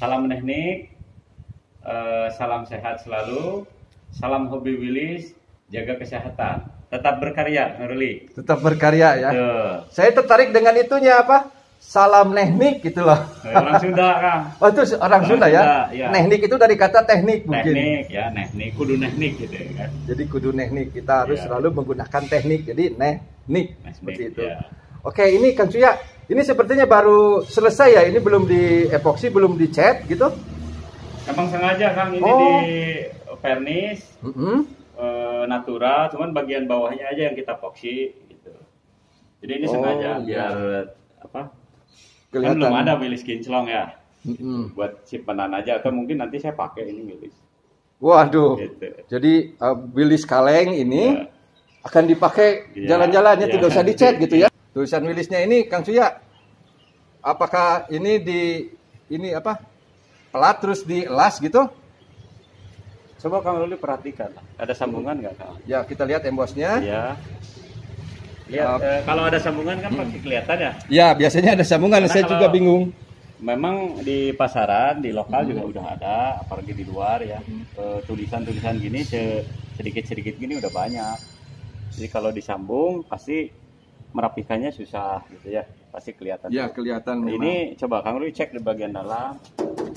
Salam teknik, salam sehat selalu, salam hobi Willis, jaga kesehatan, tetap berkarya, Nurli. Tetap berkarya ya. Tuh. Saya tertarik dengan itunya apa? Salam teknik gitu loh. Orang Sunda, Kang. Oh itu orang Sunda ya? Ya. Teknik itu dari kata teknik mungkin. Teknik ya, teknik, kudu teknik gitu kan. Jadi kudu teknik, kita harus selalu menggunakan teknik. Jadi teknik seperti itu. Ya. Oke, ini Kang Suya, ini sepertinya baru selesai ya. Ini belum di epoksi, belum dicat gitu. Emang sengaja Kang ini di vernis natural, cuman bagian bawahnya aja yang kita epoksi gitu. Jadi ini sengaja biar apa? Kan belum ada Willis kinclong ya. Buat simpenan aja atau mungkin nanti saya pakai ini Willis. Waduh. Gitu. Jadi Willis kaleng ini akan dipakai jalan-jalannya, tidak usah dicat gitu ya. Tulisan Willisnya ini Kang Suya, apakah ini pelat terus dielas gitu? Coba Kang Ruli perhatikan, ada sambungan nggak Kang? Ya, kita lihat embosnya. Ya. Lihat, kalau ada sambungan kan pasti kelihatan ya? Ya, biasanya ada sambungan. Karena saya juga bingung. Memang di pasaran, di lokal juga udah ada, apalagi di luar ya. Tulisan-tulisan gini sedikit-sedikit gini udah banyak. Jadi kalau disambung pasti merapikannya susah gitu ya, pasti kelihatan. Ya, kelihatan. Ini coba Kang Ruli cek di bagian dalam.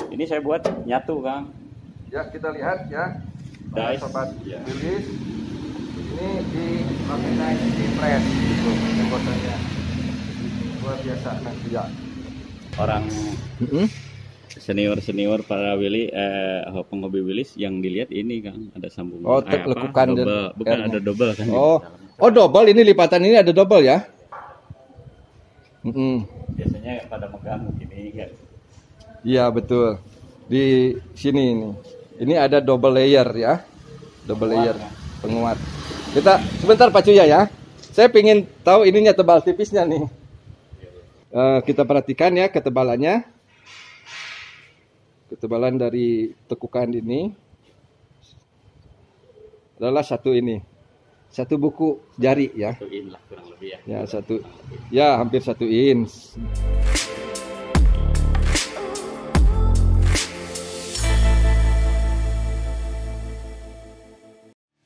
Ini saya buat nyatu Kang. Ya, kita lihat ya. Sobat Willis. Ini di laminate di press gitu embosannya. Luar biasa nanti ya. Orang senior para Willy penghobi Willis yang dilihat ini Kang ada sambungan. Oh, lekukan bukan ada double kan. Oh, double, ini lipatan ini ada double ya. Biasanya pada megang begini kan. Iya, betul. Di sini ini. Ini ada double layer ya. Double layer penguat. Kita sebentar Pak Cuya ya. Saya ingin tahu ininya tebal tipisnya nih. Kita perhatikan ya ketebalannya. Ketebalan dari tekukan ini adalah satu ini. Satu buku jari ya. 1 in lah kurang lebih ya. Ya, ya hampir 1 inch.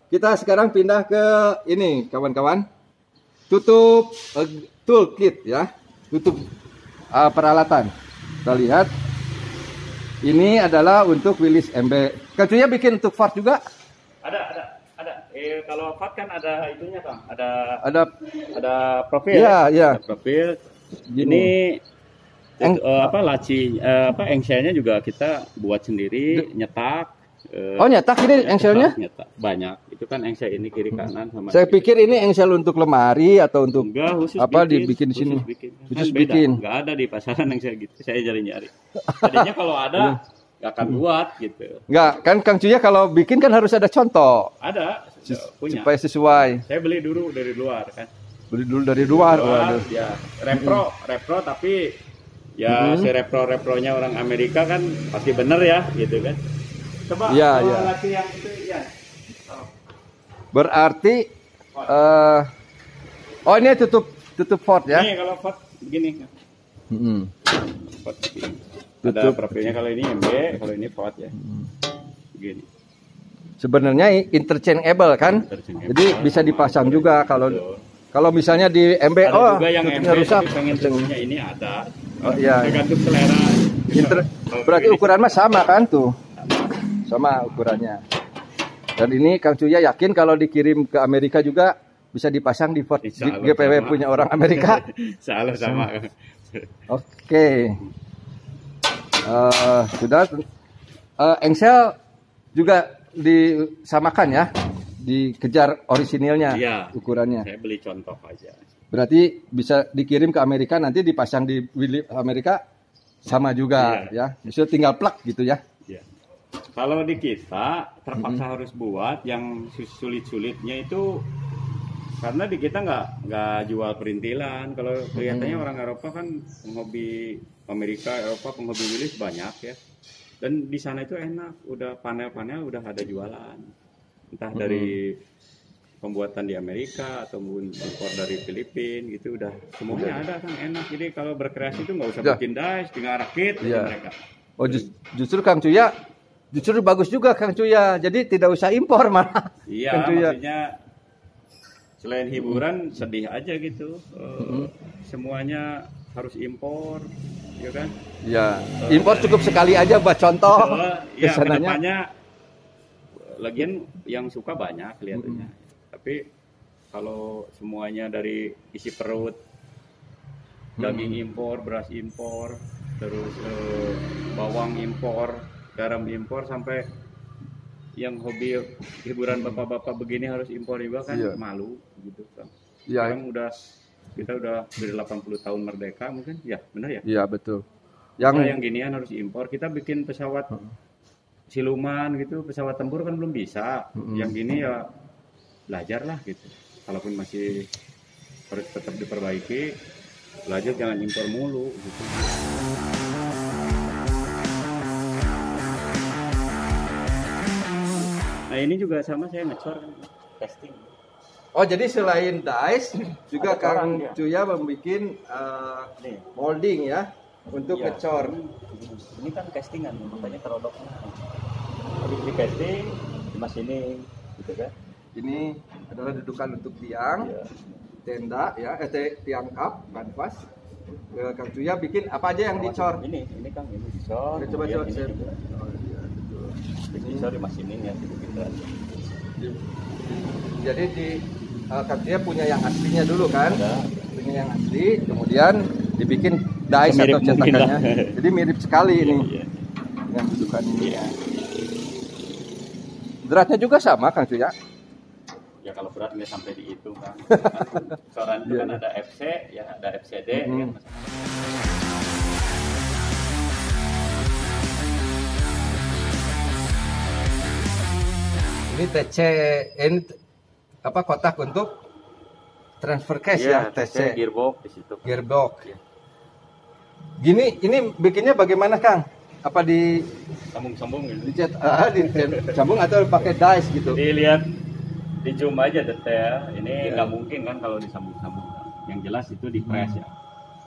Kita sekarang pindah ke ini kawan-kawan. Tutup toolkit ya. Tutup peralatan. Kita lihat. Ini adalah untuk Willis MB. Kacunya bikin untuk Ford juga? Ada. Kalau Ford kan ada itunya Kang. Ada profil. Iya. Ada profil. Ini laci engselnya juga kita buat sendiri, nyetak. Nyetak ini engselnya? Nyetak banyak. Itu kan engsel ini kiri kanan sama. Saya pikir ini engsel untuk lemari atau untuk khusus dibikin di sini. Khusus bikin. Enggak ada di pasaran engsel gitu. Saya nyari. Tadinya kalau ada nggak akan buat gitu. Enggak, kan Kang Cuya kalau bikin kan harus ada contoh. Ada, punya. Supaya sesuai. Saya beli dulu dari luar kan. Beli dulu dari luar. Ya, repro tapi ya si repro-repronya orang Amerika kan pasti bener ya gitu kan. Coba laki yang itu ya. Berarti ini tutup Ford ya. Ini kalau Ford begini. Ford begini. Ada profilnya, kalau ini MB, kalau ini Ford ya. Begini. Sebenarnya interchangeable kan? Jadi bisa dipasang juga kalau misalnya di MB juga yang MB rusak. Pengen punya ini ada. Tergantung selera. Berarti ukuran mah sama kan tuh? Sama ukurannya. Dan ini Kang Cuya yakin kalau dikirim ke Amerika juga bisa dipasang di Ford GPW punya orang Amerika. Salah sama. Oke. Sudah. Engsel juga disamakan ya, dikejar orisinilnya ukurannya. Saya beli contoh aja. Berarti bisa dikirim ke Amerika, nanti dipasang di Amerika sama juga ya. Bisa tinggal plug gitu ya. Kalau di kita terpaksa harus buat yang sulit-sulitnya itu karena di kita nggak jual perintilan. Kalau kelihatannya orang Eropa kan penghobi Amerika, Eropa penghobi Willis banyak ya. Dan di sana itu enak, udah panel-panel udah ada jualan. Entah dari pembuatan di Amerika atau impor dari Filipina gitu, udah semuanya ada kan, enak. Jadi kalau berkreasi itu nggak usah bikin dice, tinggal rakit mereka. Oh, justru Kang Cuya justru bagus juga Kang Cuya. Jadi tidak usah impor malah. Iya, Kang Cuya. maksudnya selain hiburan sedih aja gitu. Semuanya harus impor, ya kan? Ya, impor cukup sekali aja buat contoh. Ya, Kesananya. kedepannya lagian yang suka banyak kelihatannya. Tapi kalau semuanya dari isi perut, daging impor, beras impor, terus bawang impor, garam impor, sampai yang hobi hiburan bapak-bapak begini harus impor juga kan, Iya. malu gitu kan. Iya. Sekarang kita udah dari 80 tahun merdeka mungkin, ya benar ya. Iya betul. Yang ginian harus impor. Kita bikin pesawat siluman gitu, pesawat tempur kan belum bisa. Yang gini ya belajarlah gitu. Kalaupun masih harus tetap diperbaiki, belajar jangan impor mulu gitu. Nah ini juga sama, saya ngecor kan, testing. Oh, jadi selain dice juga Ada Kang orang, ya. Cuya membuat Nih, molding ya untuk iya. ngecor. Ini kan castingan, makanya kerodoknya. Habis di casting, dimasinin gitu kan. Ini adalah dudukan untuk tiang, Iya. tenda ya, tiang kap, kanvas. Kang Cuya bikin apa aja yang dicor? Ini kan ini dicor. Coba kemudian coba ini saya. juga. Oh, iya, betul. Habis dicor dimasinin ya gitu. Jadi Kang Cuya punya yang aslinya dulu kan? Ada. Punya yang asli, kemudian dibikin dice Mirip atau mungkin cetakannya. lah. Jadi mirip sekali ini Iya. dengan dudukan ini. Iya. Beratnya juga sama Kang Cuya. Ya kalau berat nggak sampai dihitung kan. Coran itu Iya. kan ada FC, ya ada FCD. Mhm. Kan. Ini TC, ini apa kotak untuk transfer cash ya, TC. Gearbox di situ. Gearbox. Iya. Gini, ini bikinnya bagaimana Kang? Apa di Sambung-sambung gitu. dicambung atau pakai dice gitu? Jadi lihat di zoom aja detail. Ini Iya. nggak mungkin kan kalau disambung-sambung. Yang jelas itu di press ya,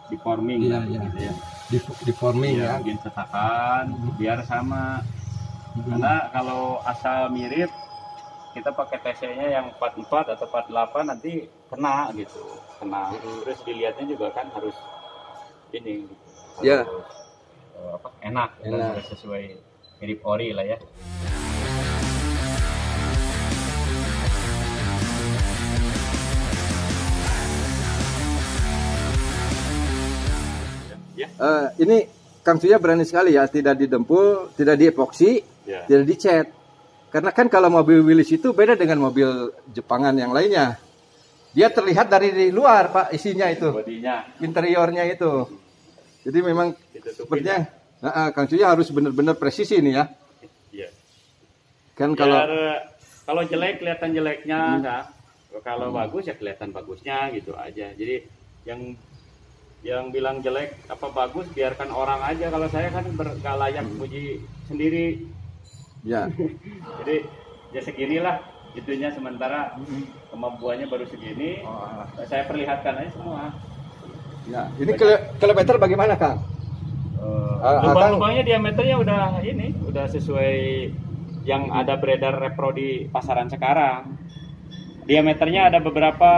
di forming Iya, lah, iya. gitu ya. Di forming Iya, ya. bikin cetakan biar sama. Karena kalau asal mirip, kita pakai TC-nya yang 44 atau 48 nanti kena gitu, kena. Terus dilihatnya juga kan harus ini, Ya. harus, enak, dan Enak. harus sesuai mirip ori lah ya. Ya, Ini Kang Suya berani sekali ya, tidak didempul, tidak diepoksi, ya. tidak dicat. Karena kan kalau mobil Willys itu beda dengan mobil Jepangan yang lainnya. Dia terlihat dari luar Pak isinya itu, Bodinya interiornya itu. Jadi memang ditutupin. sepertinya Kang Suya harus benar-benar presisi nih ya. Iya. Kan Biar, kalau kalau jelek kelihatan jeleknya, nah. Kalau bagus ya kelihatan bagusnya gitu aja. Jadi yang bilang jelek apa bagus biarkan orang aja. Kalau saya kan gak layak puji sendiri. ya, Jadi ya seginilah itunya, sementara kemampuannya baru segini. Saya perlihatkan aja semua. ya. Ini kilometer bagaimana Kang? Lubang-lubangnya diameternya udah sesuai yang ada beredar repro di pasaran sekarang. Diameternya ada beberapa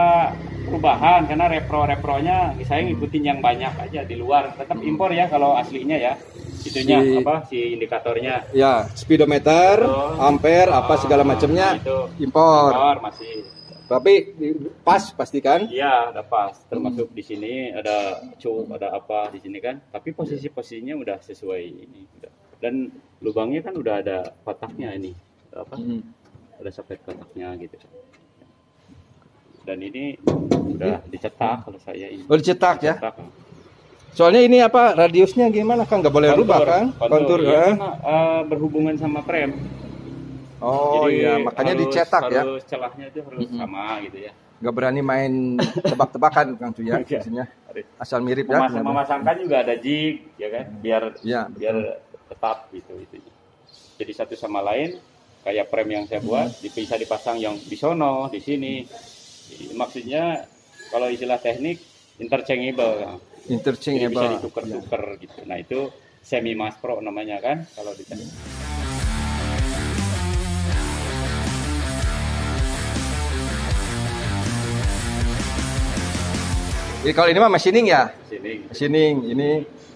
perubahan karena repronya saya ngikutin yang banyak aja di luar. Tetap impor ya kalau aslinya ya. Itunya si indikatornya. Ya, speedometer, Betul. ampere, apa segala macamnya Itu impor. masih. Tapi pas pastikan. Iya, udah pas. Termasuk di sini ada cup, ada apa di sini kan. Tapi posisinya udah sesuai ini. Dan lubangnya kan udah ada kotaknya ini. Ada soket kotaknya gitu. Dan ini udah dicetak kalau saya ini. Oh, dicetak ya. Dicetak. Soalnya ini apa radiusnya gimana Kang? Nggak boleh rubah kan? Kontur iya, ya. karena, berhubungan sama frame. Oh Jadi iya, makanya dicetak ya. Harus celahnya itu harus sama gitu ya. Nggak berani main tebak-tebakan Kang Cuya isinya. Asal mirip ya. Memasangkan juga ada jig ya kan, biar Ya, biar tetap gitu itunya. Jadi satu sama lain kayak frame yang saya buat bisa dipasang yang di sono, di sini. Maksudnya kalau istilah teknik interchangeable. Jadi bisa interchangeable. ditukar-tukar gitu. Nah itu Semi Mas Pro namanya kan kalau dicari. Jadi kalau ini mah machining ya? Sini. Machining.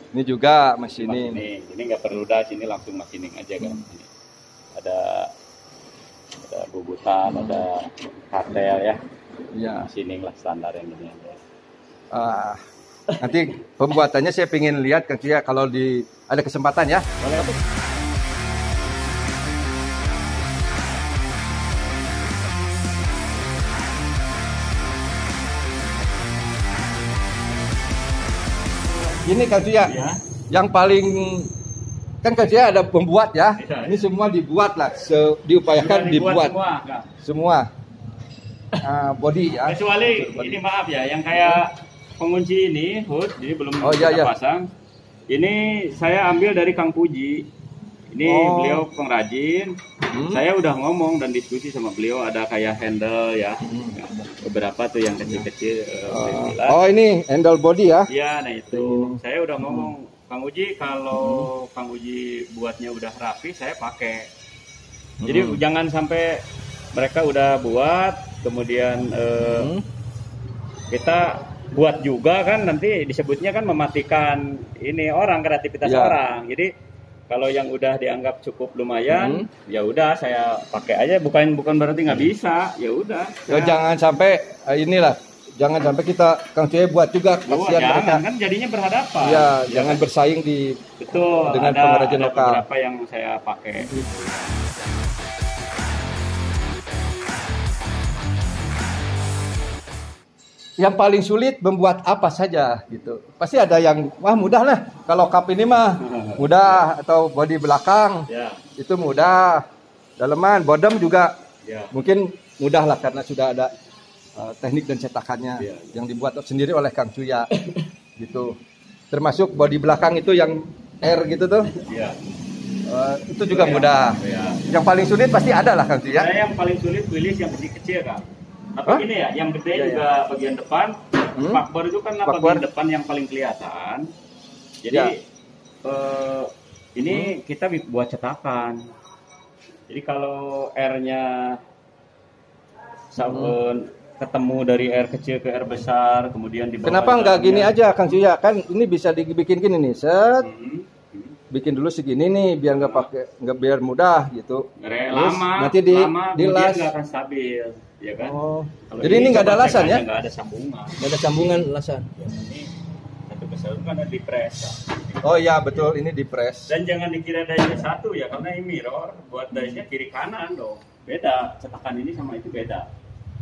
Ini juga machining. Ini nggak perlu das, ini langsung machining aja kan. Ini ada bubutan, ada kartel ya. Iya. Machining lah standar yang ini. Ah, nanti pembuatannya saya pengen lihat Kang Cuya kalau ada kesempatan ya. Boleh. Ini Kang Cuya, Ya. yang paling kan Kang Cuya ada pembuat ya. Iya. Ini semua dibuat lah, diupayakan Sudah dibuat semua, Kak. semua. Body ya. Kecuali Body. ini maaf ya, yang kayak pengunci ini hood, jadi belum Oh, iya, kita iya. pasang. Ini saya ambil dari Kang Puji. Ini Oh. beliau pengrajin. Saya udah ngomong dan diskusi sama beliau, ada kayak handle ya. Beberapa tuh yang kecil-kecil. bilang. Oh ini handle body ya. Iya, nah itu. Saya udah ngomong, Kang Uji kalau Kang Uji buatnya udah rapi, saya pakai. Jadi jangan sampai mereka udah buat, kemudian kita buat juga kan nanti disebutnya kan mematikan ini orang, kreativitas Ya. orang. Jadi kalau yang udah dianggap cukup lumayan, ya udah saya pakai aja. Bukan berarti nggak bisa, ya udah. Ya, jangan sampai inilah, jangan sampai kita Kang Cuya buat juga kasihan mereka. Jangan kan jadinya berhadapan. Ya, jangan bersaing di Betul, dengan ada pengrajin lokal. beberapa yang saya pakai. Yang paling sulit membuat apa saja gitu. Pasti ada yang wah mudah lah. Kalau cup ini mah mudah, atau bodi belakang Ya, itu mudah. Daleman, bottom juga ya. mungkin mudah lah karena sudah ada teknik dan cetakannya Ya. yang dibuat sendiri oleh Kang Cuya gitu. Termasuk bodi belakang itu yang R gitu tuh. Ya. Itu juga mudah. Ya. Yang paling sulit pasti ada lah Kang Cuya. Saya yang paling sulit pilih yang kecil-kecil kan. Tapi Hah? ini ya, yang gede Iya, juga bagian depan. Spakbor itu kan Spakbor. bagian depan yang paling kelihatan. Jadi Ya. ini kita buat cetakan. Jadi kalau R-nya ketemu dari R kecil ke R besar, kemudian di bawah. Kenapa nggak gini aja Kang Cuya? Kan ini bisa dibikin gini nih, set. Bikin dulu segini nih biar nggak biar mudah gitu. Terus Lama, nanti lama, kemudian dilas. nggak akan stabil, ya kan? Oh. Kalau Jadi ini nggak ada coba lasan cek ya? aja, nggak ada sambungan. Nggak ada sambungan lasan. Ini satu besar kan ada di press. Oh iya betul, ini di press. Dan jangan dikira dice satu ya, karena ini mirror buat dice-nya kiri kanan dong. Beda, cetakan ini sama itu beda.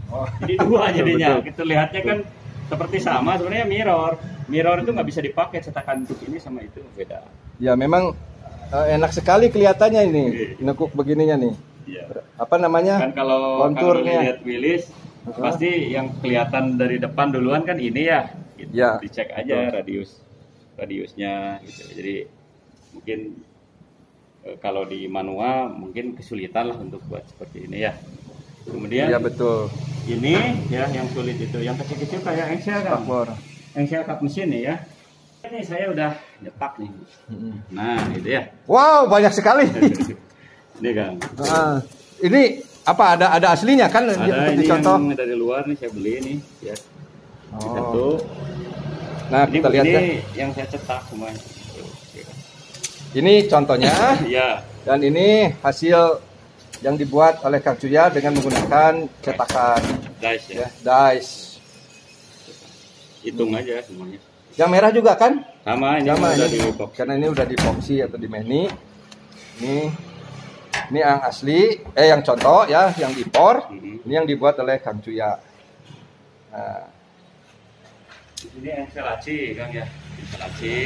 Oh. Jadi dua jadinya. Betul. Kita lihatnya kan seperti sama, sebenarnya mirror. Mirror itu nggak bisa dipakai, cetakan untuk ini sama itu beda. Ya memang enak sekali kelihatannya ini, Iya. nekuk begininya nih. Iya. Apa namanya? Kan kalau Konturnya. lihat Willis, pasti yang kelihatan dari depan duluan kan ini ya. Gitu. Ya. Dicek aja radiusnya gitu. Jadi mungkin kalau di manual mungkin kesulitan lah untuk buat seperti ini ya. Kemudian Iya betul. ini ya yang sulit itu, yang kecil-kecil kayak engsel kan. Spakbor. Engsel cup mesin nih ya. Ini saya udah nyetak nih. Nah, itu ya. Wow, banyak sekali. Ini kan. Nah, ini apa ada aslinya kan? Ada Seperti ini contoh. yang dari luar nih saya beli nih ya. Satu. Nah, Ini kita lihat ya. yang saya cetak semuanya. Ini contohnya Iya. dan ini hasil yang dibuat oleh Kang Cuya dengan menggunakan cetakan Dice ya. ya, dice. Hitung aja semuanya. Yang merah juga kan? Sama ini Sama udah ini. di box. Karena ini udah di epoxy atau di meni. Ini yang asli, yang contoh ya, yang impor. Ini yang dibuat oleh Kang Cuya. Nah, Ini engsel laci Kang ya. Engsel laci.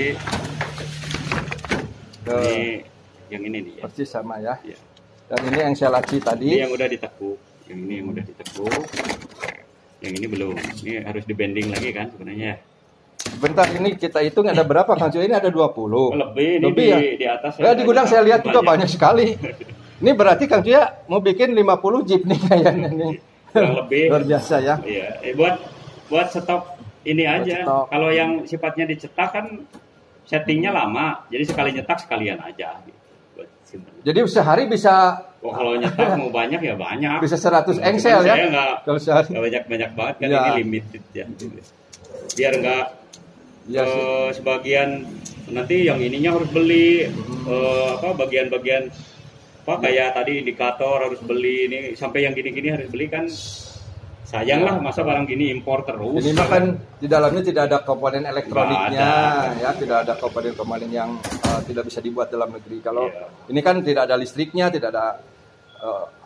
tuh, Ini yang ini nih ya. persis sama ya. Iya. Dan ini yang saya laci tadi. Ini yang udah ditekuk. Yang ini yang udah ditekuk. Yang ini belum. Ini harus dibending lagi kan sebenarnya. Bentar ini kita hitung ada berapa Kang Cuya? Ini ada 20. Lebih ini Lebih di atas. Ya di gudang saya lihat juga banyak sekali. Ini berarti Kang Cuya mau bikin 50 jeep nih kayaknya nih. Kurang lebih. Luar biasa ya. Iya, buat stok ini aja. stok. Kalau yang sifatnya dicetak kan settingnya lama, jadi sekali nyetak sekalian aja. Gitu. Buat simpen. Jadi sehari bisa Oh, kalau nyetak mau banyak ya banyak. bisa 100 Cuman engsel ya. saya nggak Kalau sehari. banyak banget kan, Ya. ini limited ya. Biar nggak Iya sih. sebagian nanti yang ininya harus beli bagian-bagian kayak tadi indikator harus beli, ini sampai yang gini-gini harus beli kan, sayang lah masa barang gini impor terus. Ini mah kan di dalamnya tidak ada komponen elektroniknya, Nggak ya tidak ada komponen-komponen yang tidak bisa dibuat dalam negeri. Kalau Iya. ini kan tidak ada listriknya, tidak ada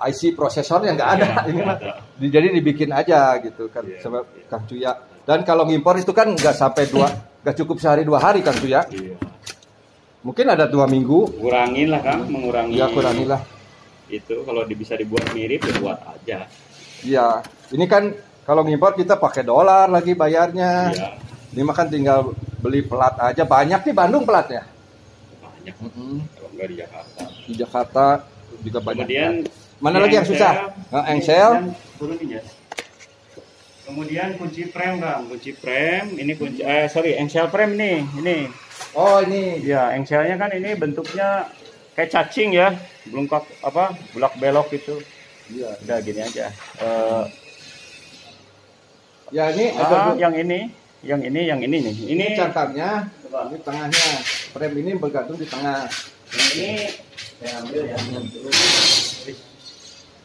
IC prosesornya nggak ada. Iya, Ini nggak mah ada. jadi dibikin aja gitu kan, Iya, sama iya. Kang Cuya. Dan kalau ngimpor itu kan nggak sampai nggak cukup sehari 2 hari Kang Cuya. Iya. Mungkin ada 2 minggu. Kurangin lah kan, mengurangi. Ya kurangilah. Itu kalau bisa dibuat mirip ya buat aja. Iya. Ini kan kalau ngimpor kita pakai dolar lagi bayarnya. Iya. Ini mah kan tinggal beli pelat aja. Banyak di Bandung pelatnya. Banyak. Mm-mm. Kalau nggak di Jakarta. Di Jakarta juga banyak. Kemudian Mana ini lagi yang susah? Engsel. Turun ini ya. Kemudian kunci frame Kang, kunci frame, ini kunci engsel frame nih, ini. Oh ini. Ya, engselnya kan ini bentuknya kayak cacing ya, belum bulak belok gitu. Iya. Udah gini aja. Ya ini ada Yang ini nih. ini cangkangnya, Coba. ini tengahnya. Frame ini bergantung di tengah. Yang ini saya ambil ya.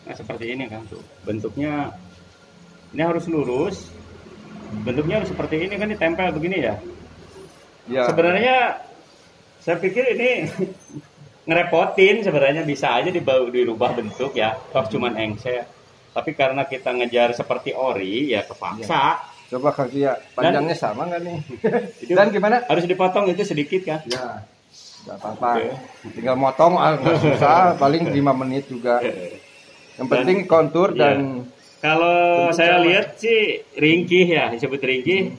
Nah, seperti ini kan tuh. Bentuknya ini harus lurus. Bentuknya harus seperti ini kan, ditempel begini ya. Ya. Sebenarnya saya pikir ini ngerepotin, sebenarnya bisa aja dirubah bentuk ya. Toh cuman engsel. Tapi karena kita ngejar seperti ori ya kepaksa. Coba Kang Tia, panjangnya sama nggak nih? Itu Dan gimana? harus dipotong itu sedikit kan. Ya. Nggak apa-apa. Oke. Tinggal motong, nggak susah. Paling 5 menit juga. Yang penting kontur Iya. dan Kalau Bentuk saya sama. lihat sih ringkih ya, disebut ringkih.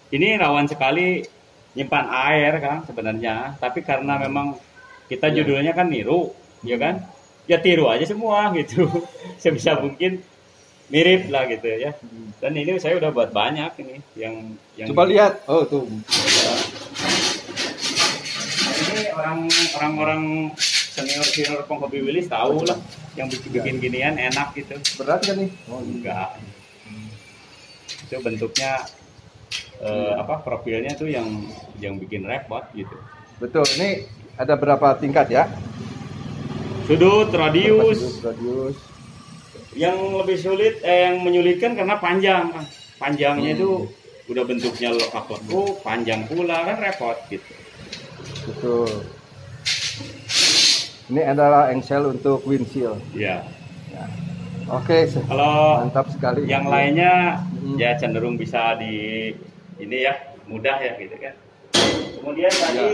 Ini rawan sekali nyimpan air kan sebenarnya. Tapi karena memang kita Iya. judulnya kan niru, ya kan? Ya tiru aja semua gitu. Sebisa mungkin mirip lah gitu ya. Dan ini saya udah buat banyak ini yang coba lihat. Oh tuh. ini orang-orang senior penghobi Willis tahu lah yang bikin ginian enak gitu. Berat kan nih? Oh enggak. Itu bentuknya profilnya tuh yang bikin repot gitu. Betul. Ini ada berapa tingkat ya? Sudut, radius. Radius. Yang lebih sulit, yang menyulitkan karena panjang. Kan. Panjangnya itu udah bentuknya lekuk, panjang pula kan repot gitu. Betul. Ini adalah engsel untuk windshield. Ya. Ya. Oke, Kalau mantap sekali. yang lainnya Hmm. ya cenderung bisa ini ya, mudah ya gitu kan. Kemudian tadi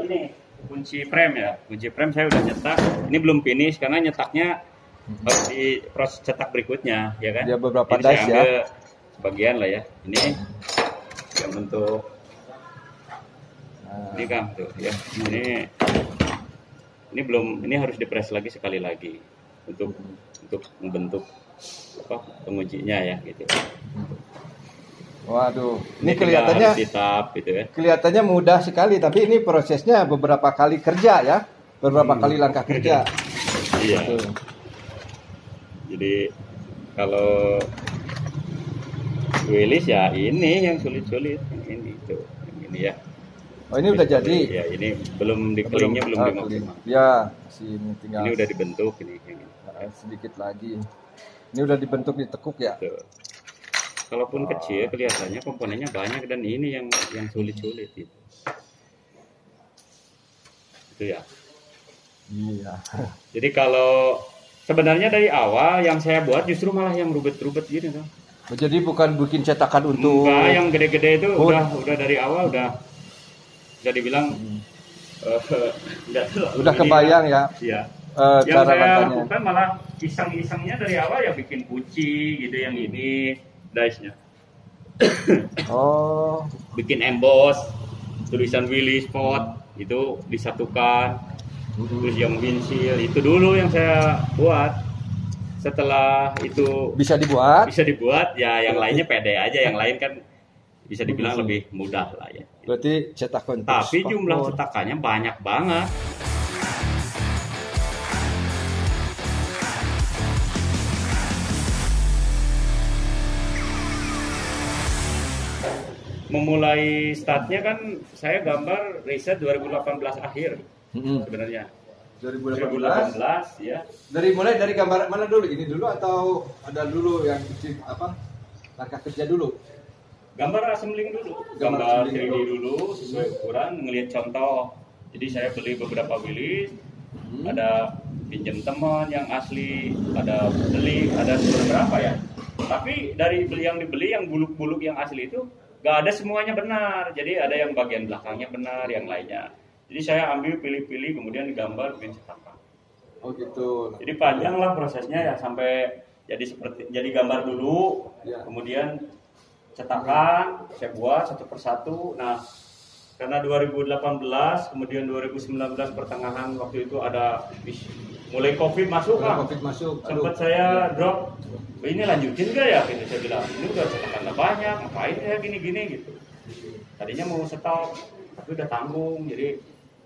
ini kunci frame ya. Kunci frame saya udah nyetak. Ini belum finish karena nyetaknya harus di proses cetak berikutnya ya kan. Dia beberapa Ini saya dice ya. ambil sebagian lah ya. Ini yang bentuk Nah, ini Kang tuh ya. Ini belum, ini harus dipres lagi sekali lagi untuk membentuk penguncinya ya gitu. waduh, ini tinggal kelihatannya harus ditap gitu ya. kelihatannya mudah sekali, tapi ini prosesnya beberapa kali kerja ya, beberapa kali langkah kerja. Iya. Tuh. Jadi kalau Willis ya ini yang sulit-sulit, yang ini tuh, yang ini ya. Oh ini udah jadi. Ya ini belum dikelingnya belum dimaksimal. Ya, ini tinggal Ini udah dibentuk ini. Yang ini. sedikit lagi. Ini udah dibentuk ditekuk ya. Tuh. Kalaupun kecil kelihatannya komponennya banyak dan ini yang sulit-sulit gitu. Itu ya. Iya. Jadi kalau sebenarnya dari awal yang saya buat justru malah yang rubet-rubet gini kan. Jadi bukan bikin cetakan untuk Enggak, yang gede-gede itu Oh. udah dari awal udah dibilang udah kebayang ya Iya. Yang cara saya langkahnya. lakukan malah iseng-isengnya dari awal ya bikin kunci gitu yang ini dice-nya. Oh, Bikin emboss, tulisan Willy Spot itu disatukan. Terus yang windshield itu dulu yang saya buat. Setelah itu bisa dibuat. bisa dibuat ya yang lainnya pede aja, yang lain kan bisa dibilang lebih mudah lah ya. Berarti cetakan Tapi jumlah cetakannya banyak banget. Memulai startnya kan saya gambar riset 2018 akhir sebenarnya. 2018 ya. Mulai dari gambar mana dulu? Ini dulu atau ada dulu yang kecil apa? Langkah kerja dulu. Gambar assembling dulu. Gambar 3D dulu sesuai ukuran, ngelihat contoh. Jadi saya beli beberapa wilis, ada pinjam teman yang asli, ada beli, ada beberapa ya. Tapi dari yang dibeli yang buluk-buluk yang asli itu gak ada semuanya benar. Jadi ada yang bagian belakangnya benar, yang lainnya. Jadi saya ambil pilih-pilih kemudian digambar bikin cetakan. Oh gitu. Jadi panjang lah prosesnya ya sampai jadi gambar dulu, kemudian cetakan saya buat satu persatu. Nah, karena 2018 kemudian 2019 pertengahan waktu itu ada mulai COVID masuk lah. Sempat saya drop. Ini lanjutin gak ya? Gitu saya bilang. Ini udah cetakan banyak, ngapain ya gini-gini gitu. Tadinya mau stop, tapi udah tanggung. Jadi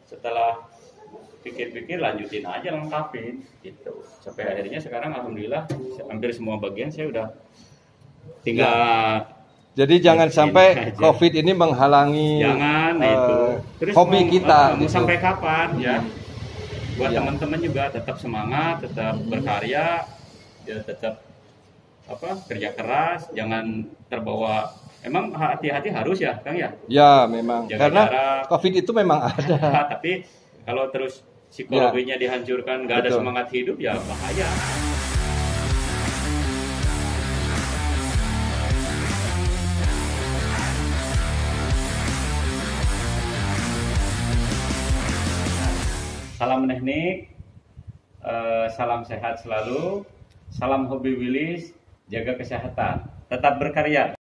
setelah pikir-pikir lanjutin aja, lengkapin gitu. Sampai akhirnya sekarang alhamdulillah hampir semua bagian saya udah tinggal. Jadi jangan sampai COVID ini menghalangi itu. Terus hobi kita. Mau sampai kapan ya? Buat teman-teman juga tetap semangat, tetap berkarya, ya tetap kerja keras, jangan terbawa. Emang hati-hati harus ya, Kang ya? Ya, memang. Jaga karena jarak. COVID itu memang ada. Tapi kalau terus psikologinya dihancurkan, nggak ada semangat hidup ya bahaya. Salam teknik, salam sehat selalu, salam hobi wilis, jaga kesehatan, tetap berkarya.